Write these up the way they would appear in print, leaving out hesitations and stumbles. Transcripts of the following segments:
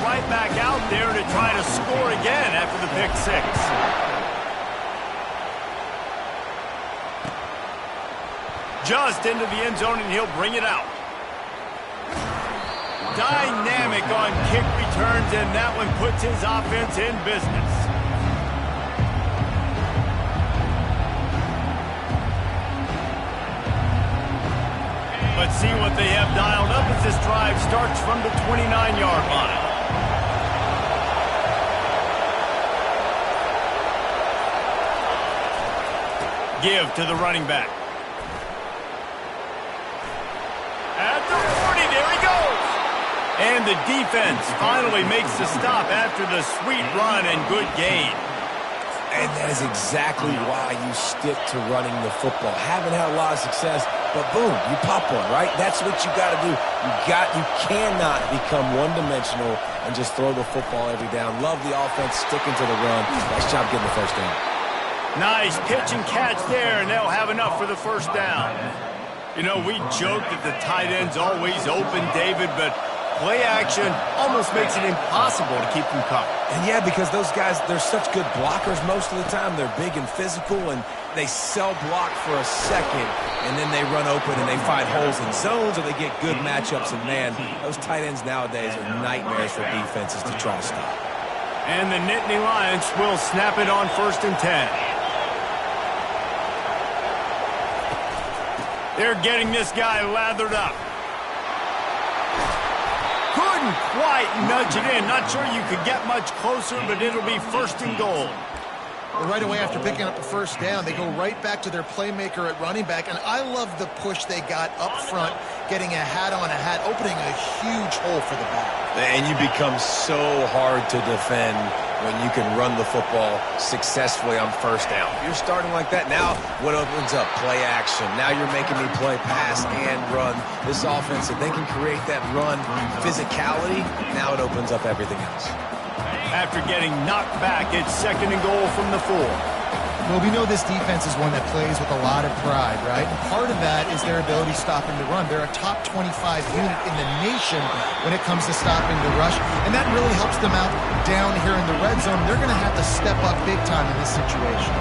right back out there to try to score again after the pick six. Just into the end zone, and he'll bring it out. Dynamic on kick returns, and that one puts his offense in business. Let's see what they have dialed up as this drive starts from the 29-yard line. Give to the running back. At the 40, there he goes. And the defense finally makes the stop after the sweet run and good gain. And that is exactly why you stick to running the football. Haven't had a lot of success, but boom, you pop one, right? That's what you got to do. You cannot become one-dimensional and just throw the football every down. Love the offense sticking to the run. Nice job getting the first down. Nice pitch and catch there, and they'll have enough for the first down. You know, we joke that the tight end's always open, David, but play action almost makes it impossible to keep them covered. And yeah, because those guys, they're such good blockers most of the time. They're big and physical, and they cell block for a second, and then they run open and they find holes in zones, or they get good matchups. And man, those tight ends nowadays are nightmares for defenses to try to stop. And the Nittany Lions will snap it on 1st and 10. They're getting this guy lathered up. Couldn't quite nudge it in. Not sure you could get much closer, but it'll be 1st and goal. Well, right away after picking up the first down, they go right back to their playmaker at running back. And I love the push they got up front, getting a hat on a hat, opening a huge hole for the back. And you become so hard to defend when you can run the football successfully on 1st down. You're starting like that. Now what opens up? Play action. Now you're making me play pass and run. This offense, if they can create that run physicality, now it opens up everything else. After getting knocked back, it's 2nd and goal from the 4. Well, we know this defense is one that plays with a lot of pride, right? And part of that is their ability stopping the run. They're a top 25 unit in the nation when it comes to stopping the rush, and that really helps them out down here in the red zone. They're going to have to step up big time in this situation.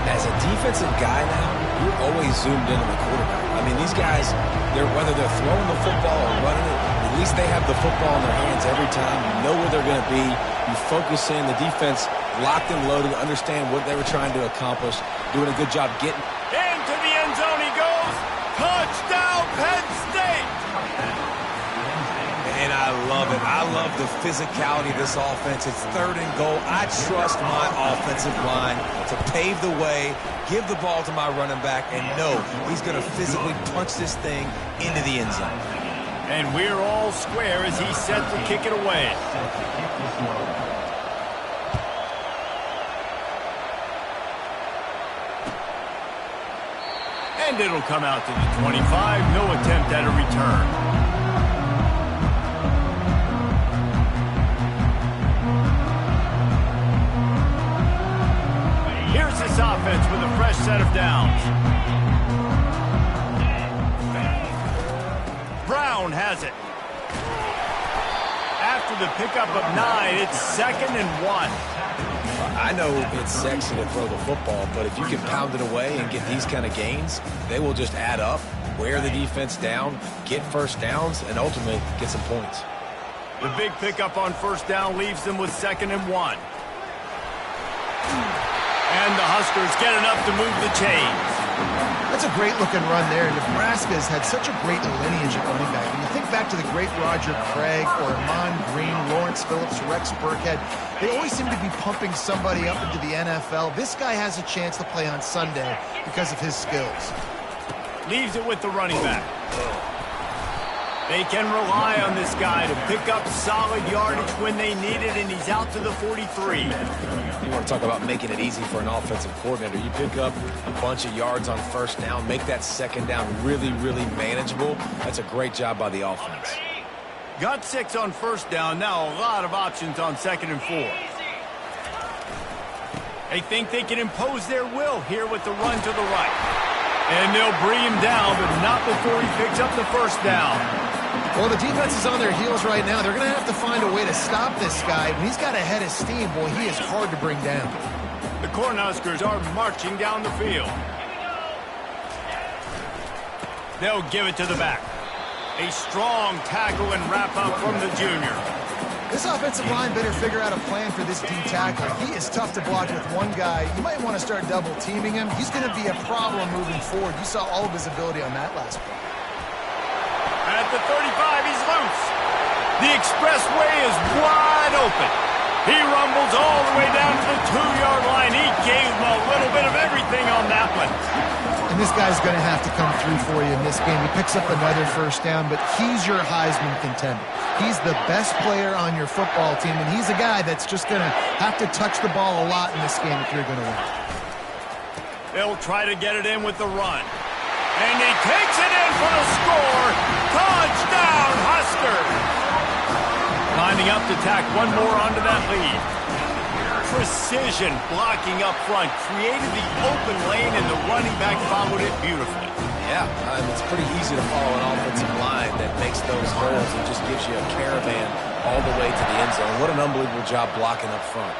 As a defensive guy now, you're always zoomed in on the quarterback. I mean, these guys, whether they're throwing the football or running it, at least they have the football in their hands every time. You know where they're going to be. You focus in. The defense locked and loaded, understand what they were trying to accomplish, doing a good job getting. Into the end zone he goes. Touchdown, Penn State. And I love it. I love the physicality of this offense. It's 3rd and goal. I trust my offensive line to pave the way, give the ball to my running back, and know he's going to physically punch this thing into the end zone. And we're all square as he's set to kick it away. And it'll come out to the 25. No attempt at a return. Here's this offense with a fresh set of downs. Brown has it. After the pickup of 9, it's 2nd and 1. I know it's sexy to throw the football, but if you can pound it away and get these kind of gains, they will just add up, wear the defense down, get first downs, and ultimately get some points. The big pickup on 1st down leaves them with 2nd and 1. And the Huskers get enough to move the chains. That's a great-looking run there. Nebraska's had such a great lineage at running back. When you think back to the great Roger Craig, or Amon Green, Lawrence Phillips, Rex Burkhead, they always seem to be pumping somebody up into the NFL. This guy has a chance to play on Sunday because of his skills. Leaves it with the running back. They can rely on this guy to pick up solid yardage when they need it, and he's out to the 43. You want to talk about making it easy for an offensive coordinator. You pick up a bunch of yards on 1st down, make that 2nd down really, really manageable. That's a great job by the offense. Got 6 on 1st down. Now a lot of options on 2nd and 4. They think they can impose their will here with the run to the right. And they'll bring him down, but not before he picks up the 1st down. Well, the defense is on their heels right now. They're going to have to find a way to stop this guy. When he's got a head of steam, boy, he is hard to bring down. The Cornhuskers are marching down the field. They'll give it to the back. A strong tackle and wrap-up from the junior. This offensive line better figure out a plan for this D tackle. He is tough to block with one guy. You might want to start double-teaming him. He's going to be a problem moving forward. You saw all of his ability on that last play. At the 35, he's loose. The expressway is wide open. He rumbles all the way down to the 2-yard line. He gave him a little bit of everything on that one. And this guy's going to have to come through for you in this game. He picks up another first down, but he's your Heisman contender. He's the best player on your football team, and he's a guy that's just going to have to touch the ball a lot in this game if you're going to win. They'll try to get it in with the run. And he takes it in for the score. Touchdown, Huskers! Lining up to tack one more onto that lead. Precision blocking up front created the open lane, and the running back followed it beautifully. Yeah, it's pretty easy to follow an offensive line that makes those holes and just gives you a caravan all the way to the end zone. What an unbelievable job blocking up front.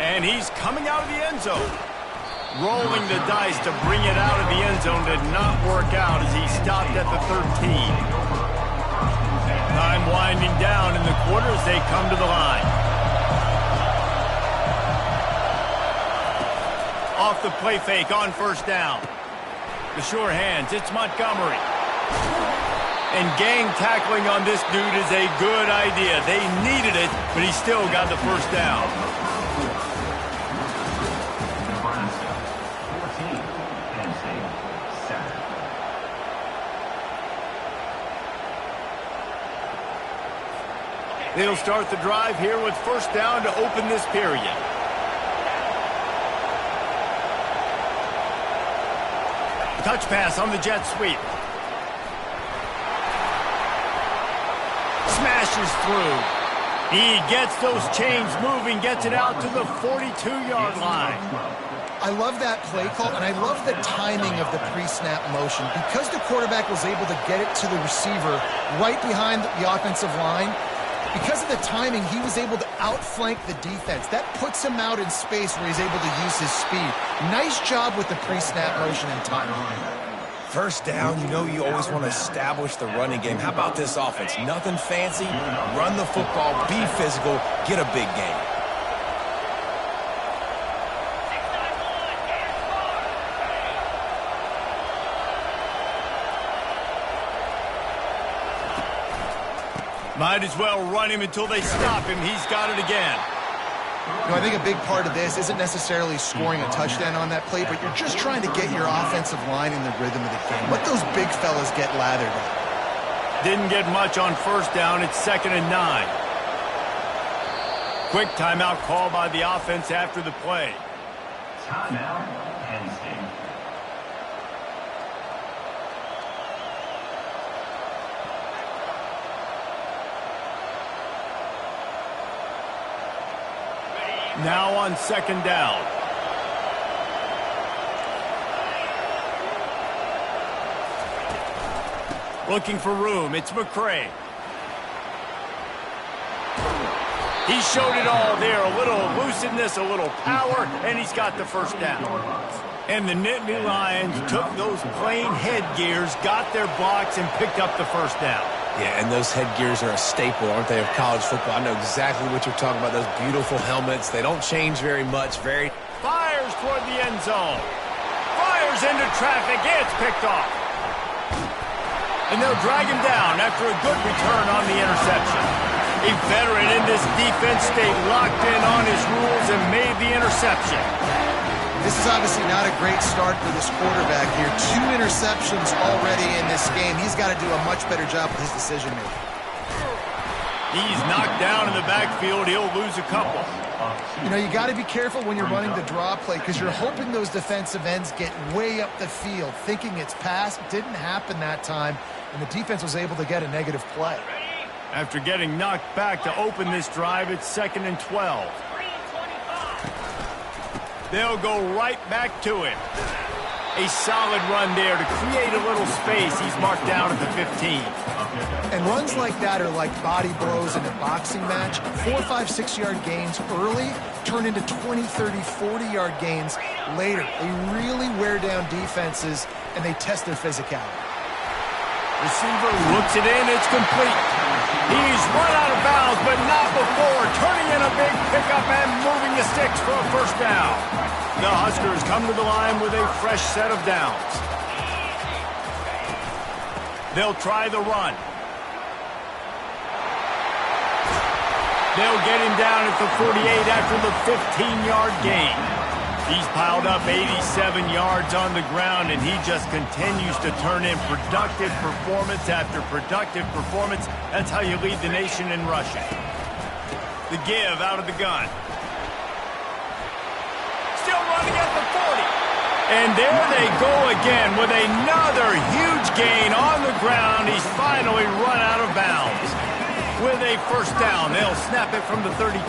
And he's coming out of the end zone. Rolling the dice to bring it out of the end zone did not work out as he stopped at the 13. Time winding down in the quarter as they come to the line. Off the play fake on first down. The sure hands, it's Montgomery. And gang tackling on this dude is a good idea. They needed it, but he still got the first down. They'll start the drive here with first down to open this period. Touch pass on the jet sweep. Smashes through. He gets those chains moving, gets it out to the 42-yard line. I love that play call, and I love the timing of the pre-snap motion. Because the quarterback was able to get it to the receiver right behind the offensive line, because of the timing, he was able to outflank the defense. That puts him out in space where he's able to use his speed. Nice job with the pre-snap motion and timing. First down, you know you always want to establish the running game. How about this offense? Nothing fancy. Run the football, be physical, get a big game. Might as well run him until they stop him. He's got it again. You know, I think a big part of this isn't necessarily scoring a touchdown on that play, but you're just trying to get your offensive line in the rhythm of the game. Let those big fellas get lathered up. Didn't get much on first down. It's 2nd and 9. Quick timeout call by the offense after the play. Timeout, Penn State. Now on 2nd down. Looking for room. It's McCray. He showed it all there. A little elusiveness, a little power, and he's got the first down. And the Nittany Lions took those plain headgears, got their blocks, and picked up the first down. Yeah, and those headgears are a staple, aren't they, of college football? I know exactly what you're talking about, those beautiful helmets. They don't change very much. Fires toward the end zone. Fires into traffic. It's picked off. And they'll drag him down after a good return on the interception. A veteran in this defense stayed locked in on his rules and made the interception. This is obviously not a great start for this quarterback here. 2 interceptions already in this game. He's got to do a much better job with his decision-making. He's knocked down in the backfield. He'll lose a couple. You know, you got to be careful when you're running the draw play because you're hoping those defensive ends get way up the field, thinking it's pass. Didn't happen that time, and the defense was able to get a negative play. After getting knocked back to open this drive, it's 2nd and 12. They'll go right back to him. A solid run there to create a little space. He's marked down at the 15. And runs like that are like body blows in a boxing match. 4, 5, 6-yard gains early turn into 20, 30, 40-yard gains later. They really wear down defenses, and they test their physicality. Receiver looks it in. It's complete. He's run out of bounds, but not before turning in a big pickup and moving the sticks for a first down. The Huskers come to the line with a fresh set of downs. They'll try the run. They'll get him down at the 48 after the 15-yard gain. He's piled up 87 yards on the ground, and he just continues to turn in productive performance after productive performance. That's how you lead the nation in rushing. The give out of the gun. Still running at the 40. And there they go again with another huge gain on the ground. He's finally run out of bounds. With a first down, they'll snap it from the 32.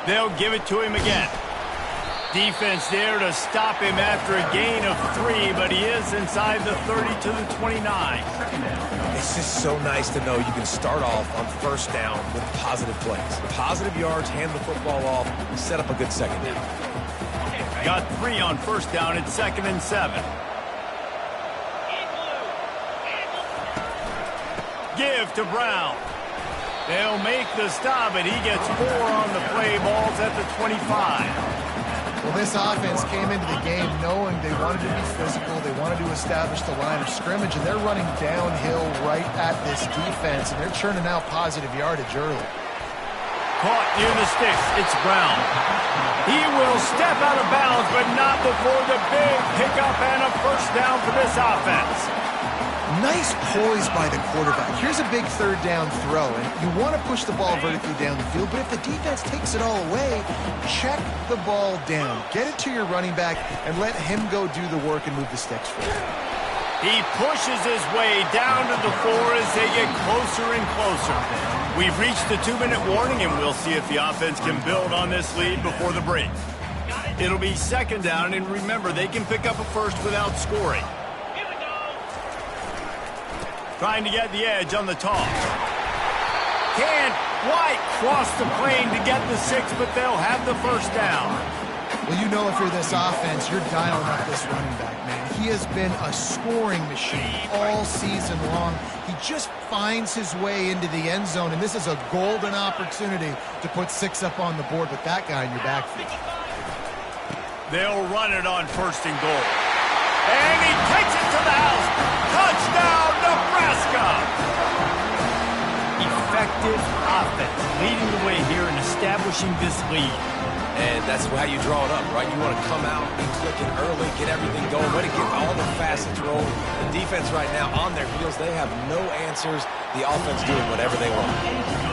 They'll give it to him again. Defense there to stop him after a gain of 3, but he is inside the 30 to the 29. It's just so nice to know you can start off on first down with positive plays. Positive yards, hand the football off, set up a good second down. Got 3 on first down at 2nd and 7. Give to Brown. They'll make the stop, and he gets 4 on the play. Balls at the 25. Well, this offense came into the game knowing they wanted to be physical, they wanted to establish the line of scrimmage, and they're running downhill right at this defense, and they're churning out positive yardage early. Caught near the sticks. It's Brown. He will step out of bounds, but not before the big pickup and a first down for this offense. Nice poise by the quarterback. Here's a big third down throw, and you want to push the ball vertically down the field, but if the defense takes it all away, check the ball down. Get it to your running back and let him go do the work and move the sticks for you. He pushes his way down to the 4 as they get closer and closer. We've reached the 2-minute warning, and we'll see if the offense can build on this lead before the break. It'll be second down, and remember, they can pick up a first without scoring. Trying to get the edge on the toss. Can't quite cross the plane to get the 6, but they'll have the first down. Well, you know if you're this offense, you're dialing up this running back, man. He has been a scoring machine all season long. He just finds his way into the end zone, and this is a golden opportunity to put 6 up on the board with that guy in your backfield. They'll run it on 1st and goal. And he takes it to the house. Touchdown, Nebraska! Effective offense leading the way here in establishing this lead. And that's how you draw it up, right? You want to come out, be clicking early, get everything going, way to get all the facets rolling. The defense right now on their heels, they have no answers. The offense doing whatever they want.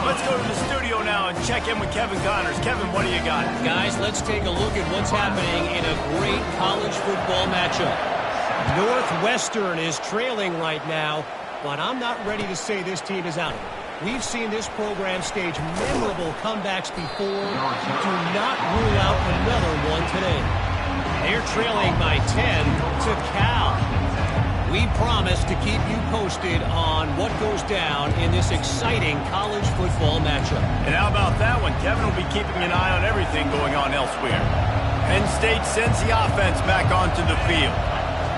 Let's go to the studio now and check in with Kevin Connors. Kevin, what do you got? Guys, let's take a look at what's happening in a great college football matchup. Northwestern is trailing right now, but I'm not ready to say this team is out of it. We've seen this program stage memorable comebacks before. Do not rule out another one today. They're trailing by 10 to Cal. We promise to keep you posted on what goes down in this exciting college football matchup. And how about that one? Kevin will be keeping an eye on everything going on elsewhere. Penn State sends the offense back onto the field.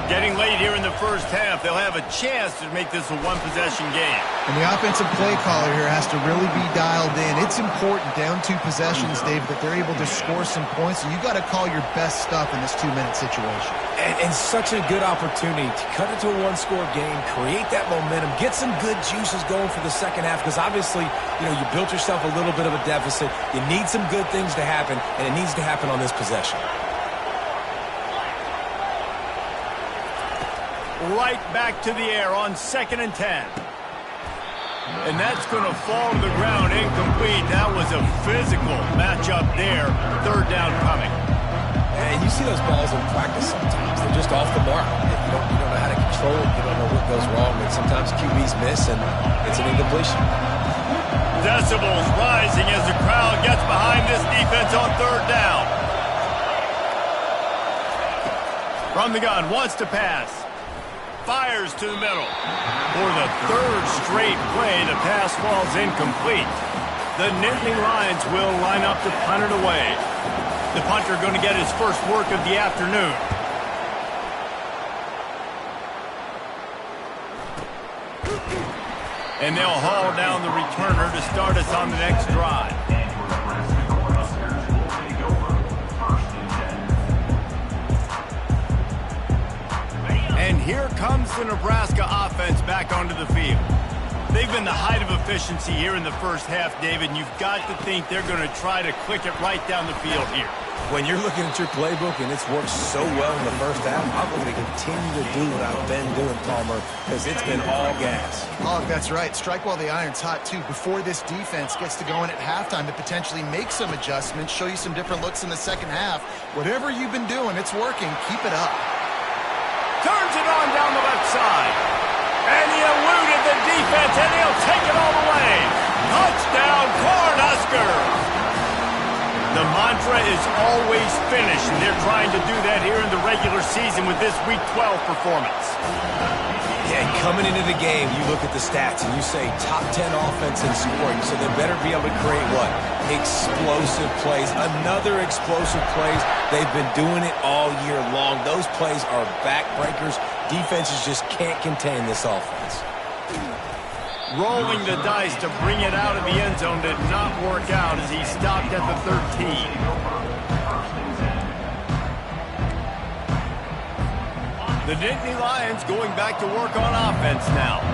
Getting late here in the first half, they'll have a chance to make this a one-possession game. And the offensive play caller here has to really be dialed in. It's important, down 2 possessions, Dave, that they're able to score some points. So you got to call your best stuff in this 2-minute situation. And such a good opportunity to cut it to a 1-score game, create that momentum, get some good juices going for the second half, because obviously, you built yourself a little bit of a deficit. You need some good things to happen, and it needs to happen on this possession. Right back to the air on 2nd and 10. And that's going to fall to the ground incomplete. That was a physical matchup there. Third down coming. And you see those balls in practice sometimes. They're just off the mark. You don't know how to control it. You don't know what goes wrong. But sometimes QBs miss, and it's an incompletion. Decibels rising as the crowd gets behind this defense on third down. From the gun, wants to pass. Fires to the middle. For the third straight play, the pass falls incomplete. The Nittany Lions will line up to punt it away. The punter going to get his first work of the afternoon. And they'll haul down the returner to start us on the next drive. And here comes the Nebraska offense back onto the field. They've been the height of efficiency here in the first half, David, and you've got to think they're going to try to click it right down the field here. When you're looking at your playbook and it's worked so well in the first half, I'm going to continue to do what I've been doing, Palmer, because it's been all gas. Oh, that's right. Strike while the iron's hot, too. Before this defense gets to going at halftime to potentially make some adjustments, show you some different looks in the second half. Whatever you've been doing, it's working. Keep it up. Turns it on down the left side. And he eluded the defense, and he'll take it all the way. Touchdown, Cornhuskers! The mantra is always finish, and they're trying to do that here in the regular season with this Week 12 performance. Yeah, and coming into the game, you look at the stats and you say top 10 offense in scoring, so they better be able to create what? Explosive plays. Another explosive plays. They've been doing it all year long. Those plays are backbreakers. Defenses just can't contain this offense. Rolling the dice to bring it out of the end zone did not work out as he stopped at the 13. The Nittany Lions going back to work on offense now.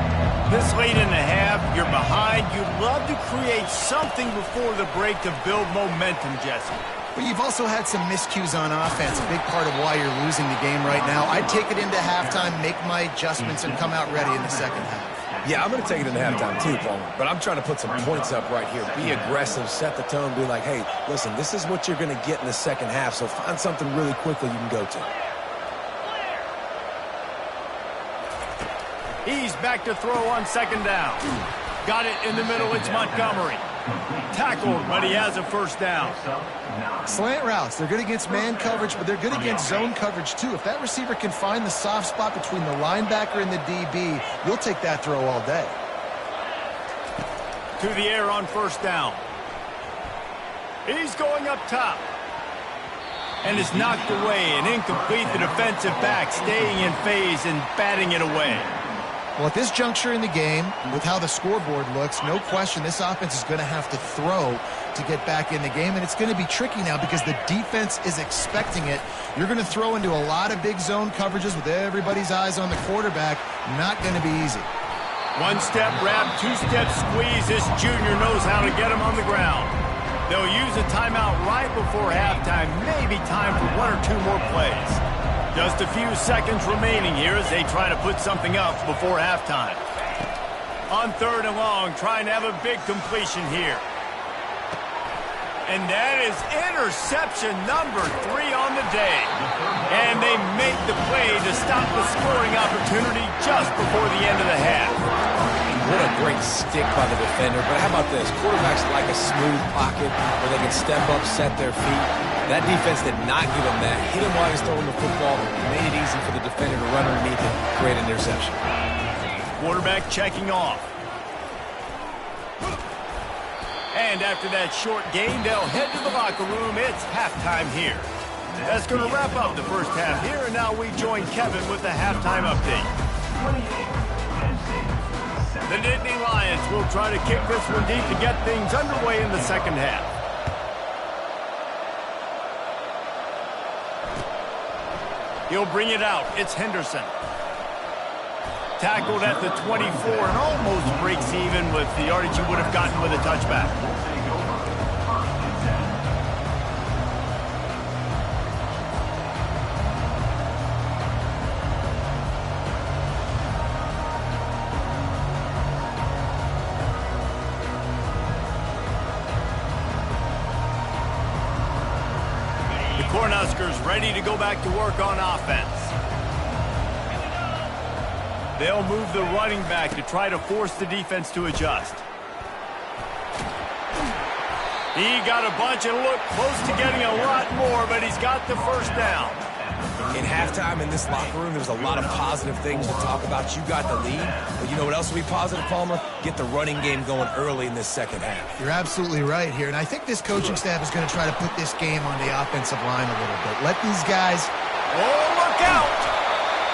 This late in the half, you're behind. You'd love to create something before the break to build momentum, Jesse. But you've also had some miscues on offense, a big part of why you're losing the game right now. I'd take it into halftime, make my adjustments, and come out ready in the second half. Yeah, I'm going to take it into halftime too, Palmer. But I'm trying to put some points up right here. Be aggressive, set the tone, be like, hey, listen, this is what you're going to get in the second half, so find something really quickly you can go to. He's back to throw on second down. Got it in the middle, it's Montgomery. Tackled, but he has a first down. Slant routes, they're good against man coverage, but they're good against zone coverage too. If that receiver can find the soft spot between the linebacker and the DB, you'll take that throw all day. To the air on first down. He's going up top. And is knocked away and incomplete. The defensive back staying in phase and batting it away. Well, at this juncture in the game, with how the scoreboard looks, no question this offense is going to have to throw to get back in the game, and it's going to be tricky now because the defense is expecting it. You're going to throw into a lot of big zone coverages with everybody's eyes on the quarterback. Not going to be easy. One-step wrap, two-step squeeze. This junior knows how to get him on the ground. They'll use a timeout right before halftime, maybe time for one or two more plays. Just a few seconds remaining here as they try to put something up before halftime. On third and long, trying to have a big completion here. And that is interception number 3 on the day. And they make the play to stop the scoring opportunity just before the end of the half. What a great stick by the defender. But how about this? Quarterbacks like a smooth pocket where they can step up, set their feet. That defense did not give him that. Hit him while he's throwing the football. Made it easy for the defender to run underneath it. Great interception. Quarterback checking off. And after that short gain, they'll head to the locker room. It's halftime here. That's going to wrap up the first half here. And now we join Kevin with the halftime update. The Nittany Lions will try to kick this one deep to get things underway in the second half. He'll bring it out. It's Henderson. Tackled at the 24 and almost breaks even with the yardage he would have gotten with a touchback. Cornhuskers ready to go back to work on offense. They'll move the running back to try to force the defense to adjust. He got a bunch and looked close to getting a lot more, but he's got the first down. In halftime in this locker room, there was a lot of positive things to talk about. You got the lead, but you know what else will be positive, Palmer? Get the running game going early in this second half. You're absolutely right here, and I think this coaching staff is going to try to put this game on the offensive line a little bit. Let these guys... Oh, look out!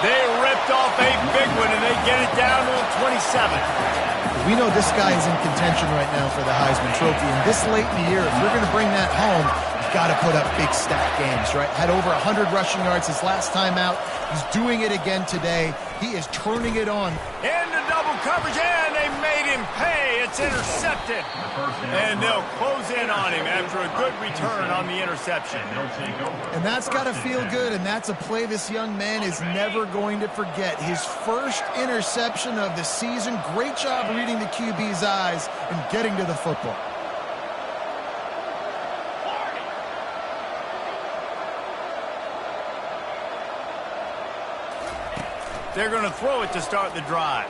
They ripped off a big one, and they get it down to the 27. We know this guy is in contention right now for the Heisman Trophy, and this late in the year, if you're going to bring that home, you've got to put up big stat games, right? Had over 100 rushing yards his last time out. He's doing it again today. He is turning it on. Into double coverage, and they made him pay. It's intercepted. And they'll close in on him after a good return on the interception. And that's got to feel good, and that's a play this young man is never going to forget. His first interception of the season. Great job reading the QB's eyes and getting to the football. They're going to throw it to start the drive.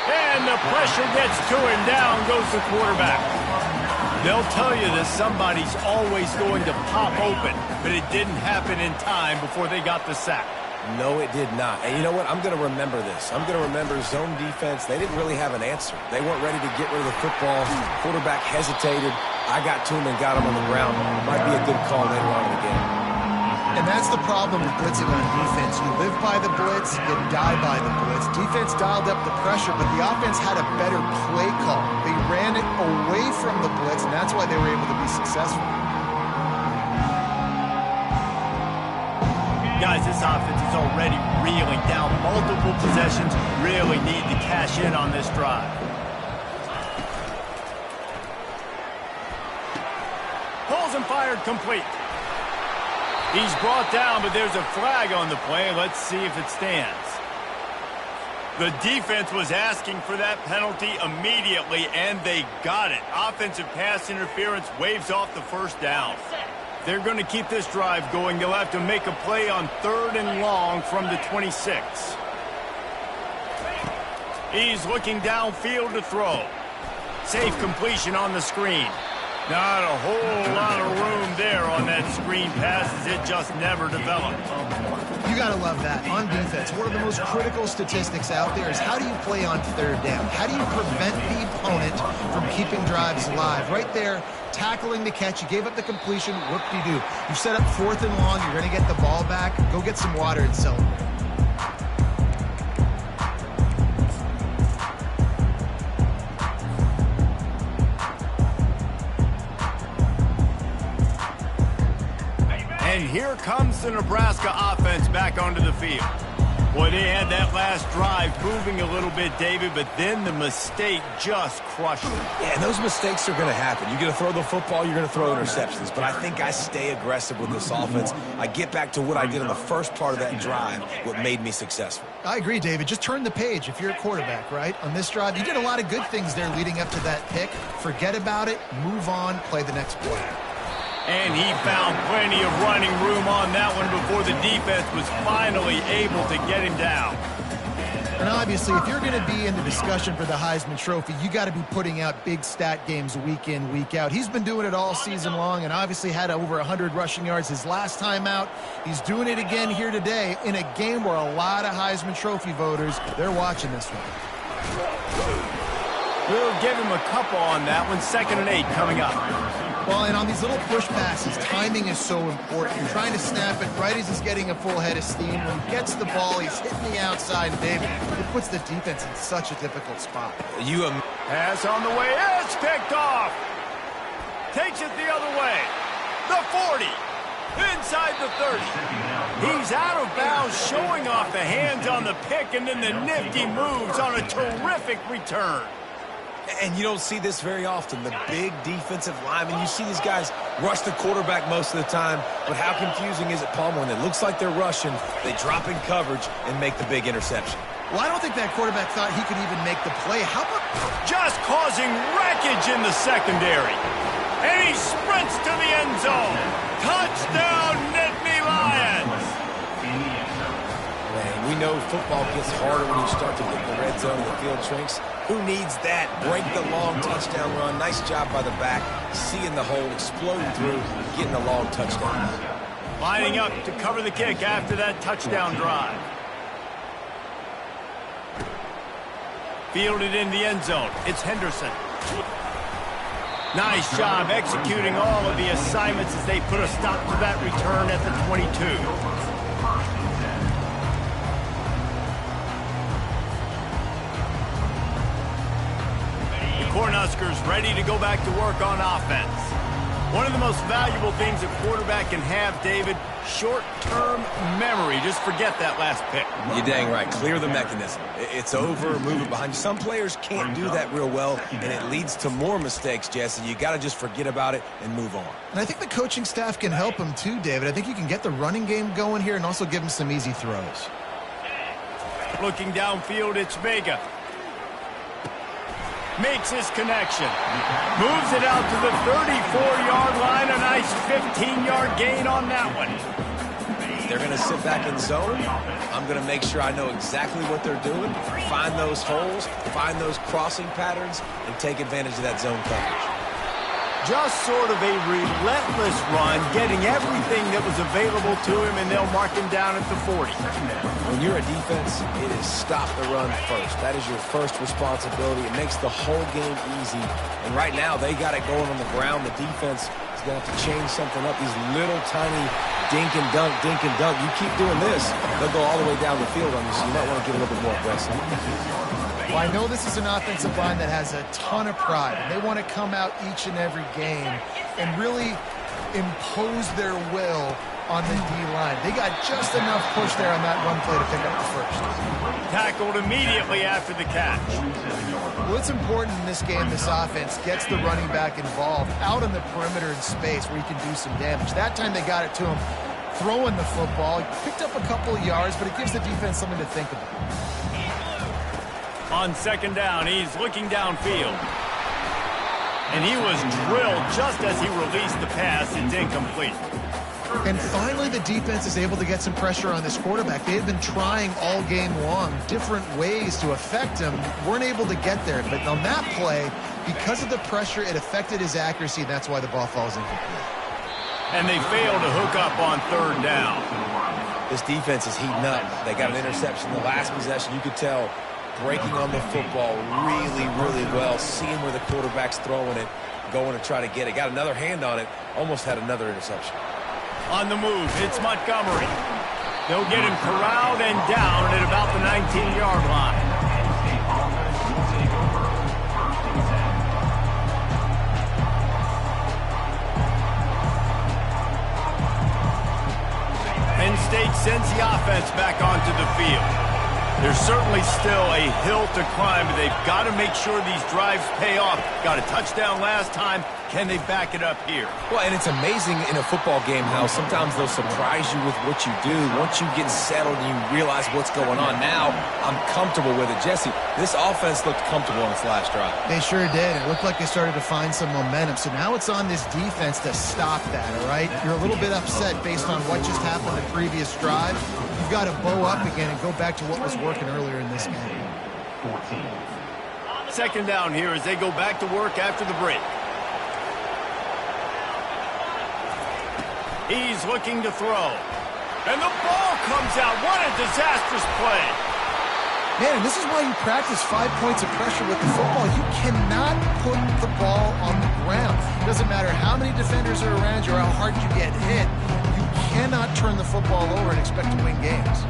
And the pressure gets to him. Down goes the quarterback. They'll tell you that somebody's always going to pop open, but it didn't happen in time before they got the sack. No, it did not. And you know what? I'm going to remember this. I'm going to remember zone defense. They didn't really have an answer. They weren't ready to get rid of the football. Quarterback hesitated. I got to him and got him on the ground. Might be a good call later on in the game. And that's the problem with blitzing on defense. You live by the blitz, you die by the blitz. Defense dialed up the pressure, but the offense had a better play call. They ran it away from the blitz, and that's why they were able to be successful. Guys, this offense is already reeling down multiple possessions. Really need to cash in on this drive. Pulls and fired complete. He's brought down, but there's a flag on the play. Let's see if it stands. The defense was asking for that penalty immediately, and they got it. Offensive pass interference waves off the first down. They're going to keep this drive going. They'll have to make a play on 3rd and long from the 26. He's looking downfield to throw. Safe completion on the screen. Not a whole lot of room there on that screen pass, as it just never developed. You got to love that. On defense, one of the most critical statistics out there is how do you play on 3rd down? How do you prevent the opponent from keeping drives alive? Right there, tackling the catch. You gave up the completion. Whoop-de-doo. You set up 4th and long. You're going to get the ball back. Go get some water and celebrate. And here comes the Nebraska offense back onto the field. Boy, they had that last drive moving a little bit, David, but then the mistake just crushed them. Yeah, and those mistakes are going to happen. You're going to throw the football, you're going to throw interceptions. But I think I stay aggressive with this offense. I get back to what I did in the first part of that drive, what made me successful. I agree, David. Just turn the page if you're a quarterback, right? On this drive, you did a lot of good things there leading up to that pick. Forget about it, move on, play the next play. And he found plenty of running room on that one before the defense was finally able to get him down. And obviously, if you're going to be in the discussion for the Heisman Trophy, you got to be putting out big stat games week in, week out. He's been doing it all season long and obviously had over 100 rushing yards his last time out. He's doing it again here today in a game where a lot of Heisman Trophy voters, they're watching this one. We'll give him a couple on that one. 2nd and 8 coming up. Well, and on these little push passes, timing is so important. You're trying to snap it right as he's getting a full head of steam. When he gets the ball, he's hitting the outside. And David, it puts the defense in such a difficult spot. Pass on the way. It's picked off. Takes it the other way. The 40. Inside the 30. He's out of bounds, showing off the hands on the pick, and then the nifty moves on a terrific return. And you don't see this very often, the big defensive linemen. You see these guys rush the quarterback most of the time, but how confusing is it, Palmer, when it looks like they're rushing, they drop in coverage and make the big interception? Well, I don't think that quarterback thought he could even make the play. How about just causing wreckage in the secondary? And he sprints to the end zone. Touchdown, Nittany Lions! Man, we know football gets harder when you start to get in the red zone and the field shrinks. Who needs that? Break the long touchdown run. Nice job by the back. Seeing the hole, exploding through, getting a long touchdown. Lining up to cover the kick after that touchdown drive. Fielded in the end zone. It's Henderson. Nice job executing all of the assignments as they put a stop to that return at the 22. The Cornhuskers ready to go back to work on offense. One of the most valuable things a quarterback can have, David, short-term memory. Just forget that last pick. You're dang right. Clear the mechanism. It's over, move it behind you. Some players can't do that real well, and it leads to more mistakes, Jesse. You got to just forget about it and move on. And I think the coaching staff can help him too, David. I think you can get the running game going here and also give him some easy throws. Looking downfield, it's Vega. Makes his connection. Moves it out to the 34-yard line. A nice 15-yard gain on that one. They're going to sit back in zone. I'm going to make sure I know exactly what they're doing, find those holes, find those crossing patterns, and take advantage of that zone coverage. Just sort of a relentless run, getting everything that was available to him, and they'll mark him down at the 40. When you're a defense, it is stop the run first. That is your first responsibility. It makes the whole game easy. And right now, they got it going on the ground. The defense is going to have to change something up. These little tiny dink and dunk, dink and dunk. You keep doing this, they'll go all the way down the field on you, so you might want to get a little bit more aggressive. Well, I know this is an offensive line that has a ton of pride. They want to come out each and every game and really impose their will on the D-line. They got just enough push there on that run play to pick up the first. Tackled immediately after the catch. Well, it's important in this game this offense gets the running back involved out on the perimeter in space where he can do some damage. That time they got it to him throwing the football. He picked up a couple of yards, but it gives the defense something to think about. On second down, he's looking downfield. And he was drilled just as he released the pass. It's incomplete. And finally, the defense is able to get some pressure on this quarterback. They had been trying all game long different ways to affect him. Weren't able to get there. But on that play, because of the pressure, it affected his accuracy, and that's why the ball falls incomplete. And they fail to hook up on third down. This defense is heating up. They got an interception the last possession. You could tell breaking on the football really, really well, seeing where the quarterback's throwing it, going to try to get it. Got another hand on it, almost had another interception. On the move, it's Montgomery. They'll get him corralled and down at about the 19-yard line. Penn State sends the offense back onto the field. There's certainly still a hill to climb, but they've got to make sure these drives pay off. Got a touchdown last time. Can they back it up here? Well, and it's amazing in a football game how sometimes they'll surprise you with what you do. Once you get settled and you realize what's going on, now I'm comfortable with it. Jesse, this offense looked comfortable on its last drive. They sure did. It looked like they started to find some momentum. So now it's on this defense to stop that, all right? You're a little bit upset based on what just happened the previous drive. You've got to bow up again and go back to what was working earlier in this game. Second down here as they go back to work after the break. He's looking to throw. And the ball comes out. What a disastrous play. Man, this is why you practice 5 points of pressure with the football. You cannot put the ball on the ground. It doesn't matter how many defenders are around you or how hard you get hit. You cannot turn the football over and expect to win games.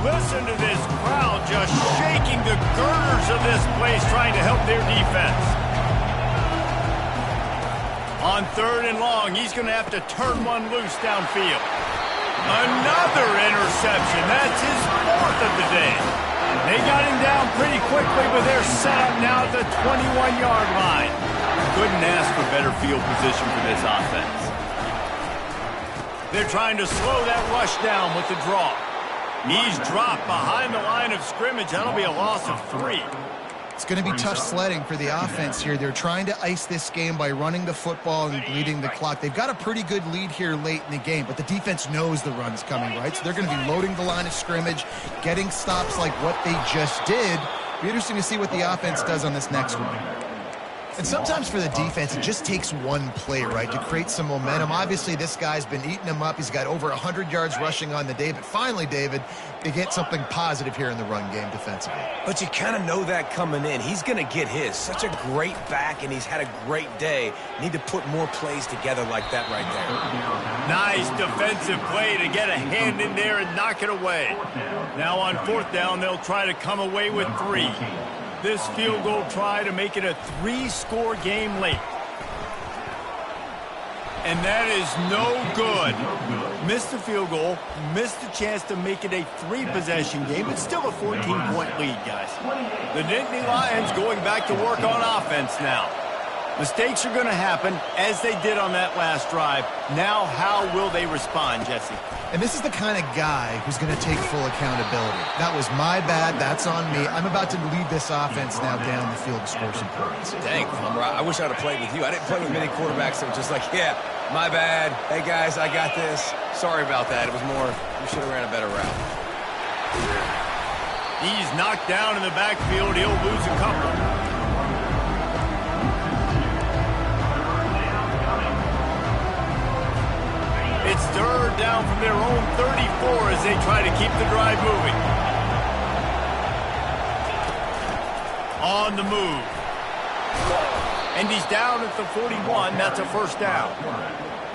Listen to this crowd just shaking the girders of this place trying to help their defense. On third and long, he's going to have to turn one loose downfield. Another interception. That's his fourth of the day. They got him down pretty quickly, but they're set up now at the 21-yard line. Couldn't ask for better field position for this offense. They're trying to slow that rush down with the draw. He's dropped behind the line of scrimmage. That'll be a loss of 3. It's going to be tough sledding for the offense here. They're trying to ice this game by running the football and bleeding the clock. They've got a pretty good lead here late in the game, but the defense knows the run's coming, right? So they're going to be loading the line of scrimmage, getting stops like what they just did. Be interesting to see what the offense does on this next one. And sometimes for the defense, it just takes one play, right, to create some momentum. Obviously, this guy's been eating them up. He's got over 100 yards rushing on the day. But finally, David, they get something positive here in the run game defensively. But you kind of know that coming in. He's going to get his. Such a great back, and he's had a great day. Need to put more plays together like that right there. Nice defensive play to get a hand in there and knock it away. Now on 4th down, they'll try to come away with 3. This field goal try to make it a 3-score game late. And that is no good. Missed the field goal, missed the chance to make it a 3-possession game. It's still a 14-point lead, guys. The Nittany Lions going back to work on offense now. Mistakes are going to happen, as they did on that last drive. Now, how will they respond, Jesse? And this is the kind of guy who's going to take full accountability. That was my bad. That's on me. I'm about to lead this offense now down the field to score some points. Dang, I wish I'd have played with you. I didn't play with many quarterbacks that were just like, yeah, my bad. Hey, guys, I got this. Sorry about that. It was more, you should have ran a better route. He's knocked down in the backfield. He'll lose a couple. It's 3rd down from their own 34 as they try to keep the drive moving. On the move. And he's down at the 41. That's a 1st down.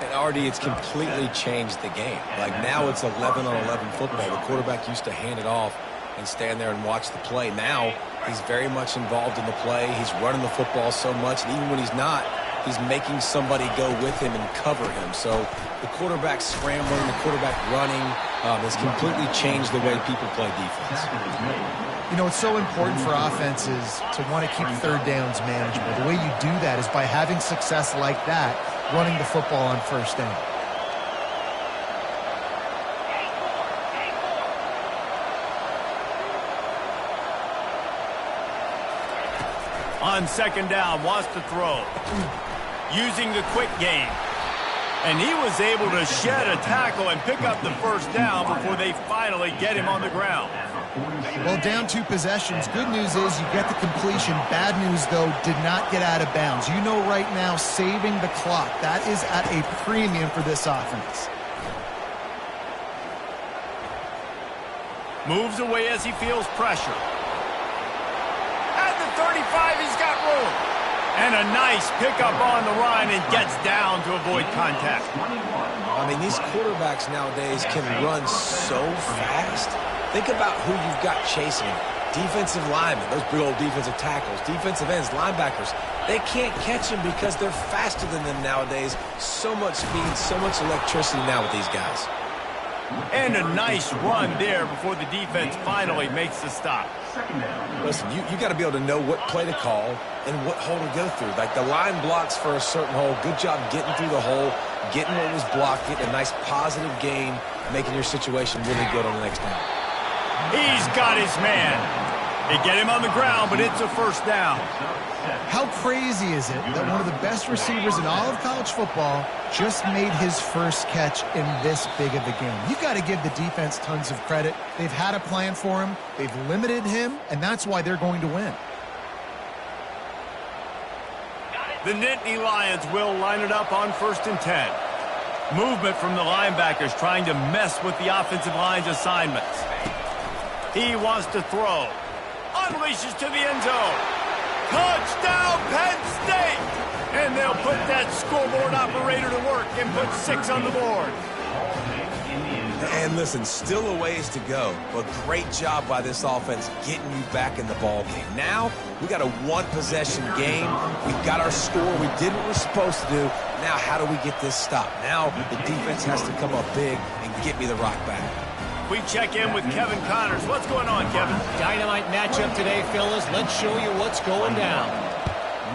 And already it's completely changed the game. Like now it's 11-on-11 football. The quarterback used to hand it off and stand there and watch the play. Now he's very much involved in the play. He's running the football so much, and even when he's not, he's making somebody go with him and cover him. So the quarterback scrambling, the quarterback running has completely changed the way people play defense. You know, it's so important for offenses to want to keep 3rd downs manageable. The way you do that is by having success like that, running the football on 1st down. On 2nd down, wants to throw. Using the quick game. And he was able to shed a tackle and pick up the 1st down before they finally get him on the ground. Well, down 2 possessions. Good news is you get the completion. Bad news, though, did not get out of bounds. You know right now, saving the clock. That is at a premium for this offense. Moves away as he feels pressure. At the 35, he's got room. And a nice pickup on the run and gets down to avoid contact. I mean, these quarterbacks nowadays can run so fast. Think about who you've got chasing them. Defensive linemen, those big old defensive tackles, defensive ends, linebackers. They can't catch them because they're faster than them nowadays. So much speed, so much electricity now with these guys. And a nice run there before the defense finally makes the stop. Listen, you got to be able to know what play to call and what hole to go through. Like the line blocks for a certain hole. Good job getting through the hole, getting what was blocked, getting a nice positive gain, making your situation really good on the next down. He's got his man. They get him on the ground, but it's a 1st down. How crazy is it that one of the best receivers in all of college football just made his first catch in this big of a game? You've got to give the defense tons of credit. They've had a plan for him. They've limited him, and that's why they're going to win. The Nittany Lions will line it up on 1st and 10. Movement from the linebackers trying to mess with the offensive line's assignments. He wants to throw. Unleashes to the end zone. Touchdown, Penn State! And they'll put that scoreboard operator to work and put 6 on the board. And listen, still a ways to go, but great job by this offense getting you back in the ball game. Now, we got a 1-possession game. We got our score. We did what we're supposed to do. Now, how do we get this stopped? Now, the defense has to come up big and get me the rock back. We check in with Kevin Connors. What's going on, Kevin? Dynamite matchup today, fellas. Let's show you what's going down.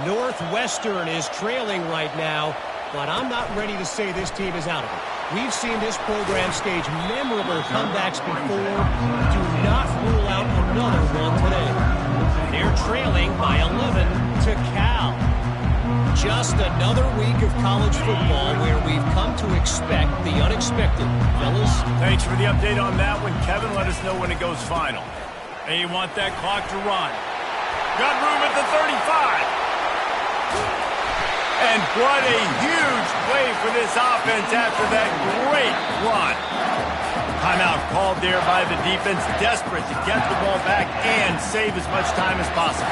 Northwestern is trailing right now, but I'm not ready to say this team is out of it. We've seen this program stage memorable comebacks before. Do not rule out another one today. They're trailing by 11 to Cal. Just another week of college football where we've come to expect the unexpected. Fellas? Thanks for the update on that one, Kevin. Let us know when it goes final. They want that clock to run. Got room at the 35. And what a huge play for this offense after that great run. Timeout called there by the defense, desperate to get the ball back and save as much time as possible.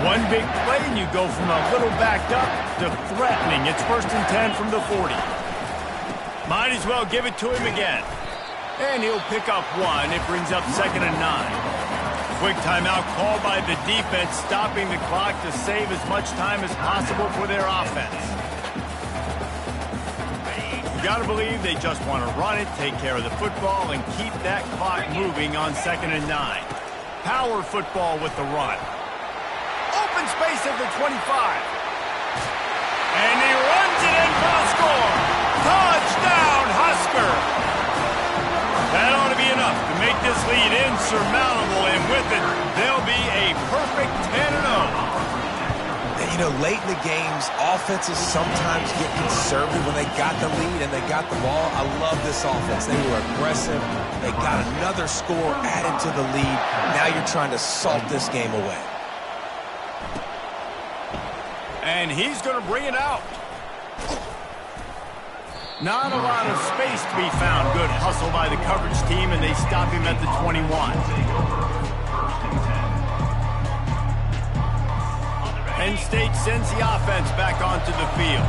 One big play and you go from a little backed up to threatening. It's 1st and 10 from the 40. Might as well give it to him again. And he'll pick up one. It brings up 2nd and 9. Quick timeout called by the defense, stopping the clock to save as much time as possible for their offense. You got to believe they just want to run it, take care of the football, and keep that clock moving on 2nd and 9. Power football with the run. Open space at the 25. And he runs it in for a score. Touchdown, Husker. That ought to be enough to make this lead insurmountable, and with it, they'll be a perfect 10-0. And, you know, late in the games, offenses sometimes get conservative when they got the lead and they got the ball. I love this offense. They were aggressive. They got another score added to the lead. Now you're trying to salt this game away. And he's going to bring it out. Not a lot of space to be found. Good hustle by the coverage team, and they stop him at the 21. Penn State sends the offense back onto the field.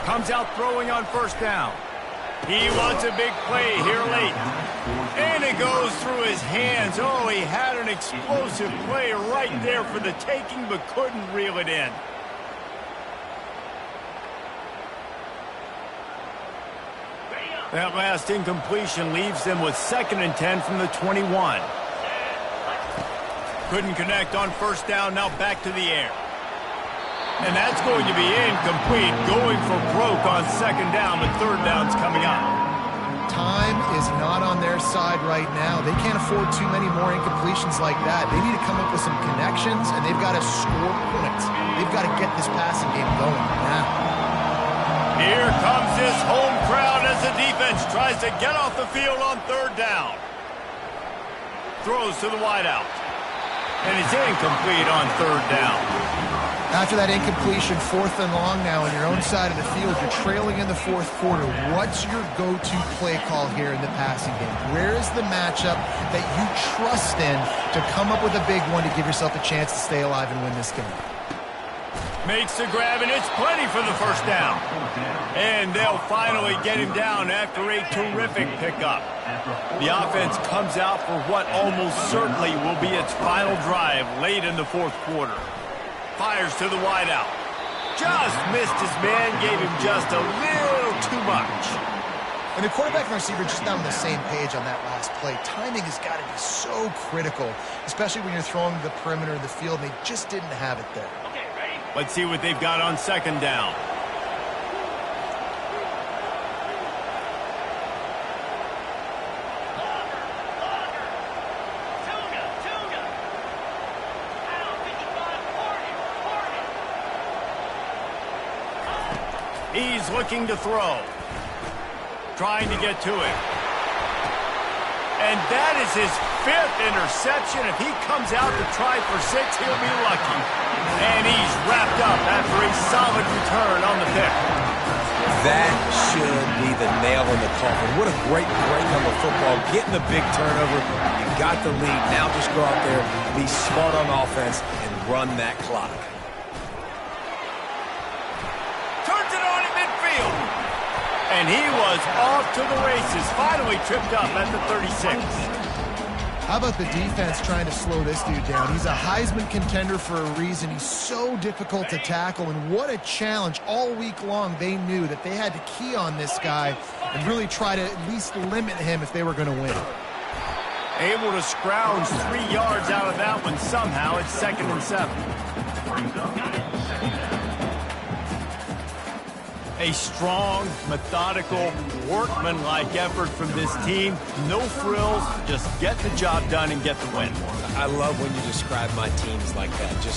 Comes out throwing on 1st down. He wants a big play here late. And it goes through his hands. Oh, he had an explosive play right there for the taking, but couldn't reel it in. That last incompletion leaves them with 2nd and 10 from the 21. Couldn't connect on 1st down, now back to the air. And that's going to be incomplete, going for broke on 2nd down, but 3rd down's coming up. Time is not on their side right now. They can't afford too many more incompletions like that. They need to come up with some connections, and they've got to score points. They've got to get this passing game going now. Here comes this home crowd as the defense tries to get off the field on 3rd down. Throws to the wideout. And it's incomplete on 3rd down. After that incompletion, 4th and long now on your own side of the field, you're trailing in the 4th quarter. What's your go-to play call here in the passing game? Where is the matchup that you trust in to come up with a big one to give yourself a chance to stay alive and win this game? Makes the grab, and it's plenty for the 1st down. And they'll finally get him down after a terrific pickup. The offense comes out for what almost certainly will be its final drive late in the 4th quarter. Fires to the wideout. Just missed his man, gave him just a little too much. And the quarterback and receiver just not on the same page on that last play. Timing has got to be so critical, especially when you're throwing the perimeter of the field. They just didn't have it there. Let's see what they've got on 2nd down. He's looking to throw. Trying to get to it. And that is his 5th interception. If he comes out to try for 6, he'll be lucky. And he's wrapped up after a solid return on the pick. That should be the nail in the coffin. What a great break on the football. Getting the big turnover. You got the lead. Now just go out there, be smart on offense, and run that clock. Turns it on in midfield. And he was off to the races. Finally tripped up at the 36. How about the defense trying to slow this dude down? He's a Heisman contender for a reason. He's so difficult to tackle, and what a challenge. All week long, they knew that they had to key on this guy and really try to at least limit him if they were going to win. Able to scrounge 3 yards out of that one somehow. It's 2nd and 7. A strong, methodical, workmanlike effort from this team. No frills, just get the job done and get the win. I love when you describe my teams like that. Just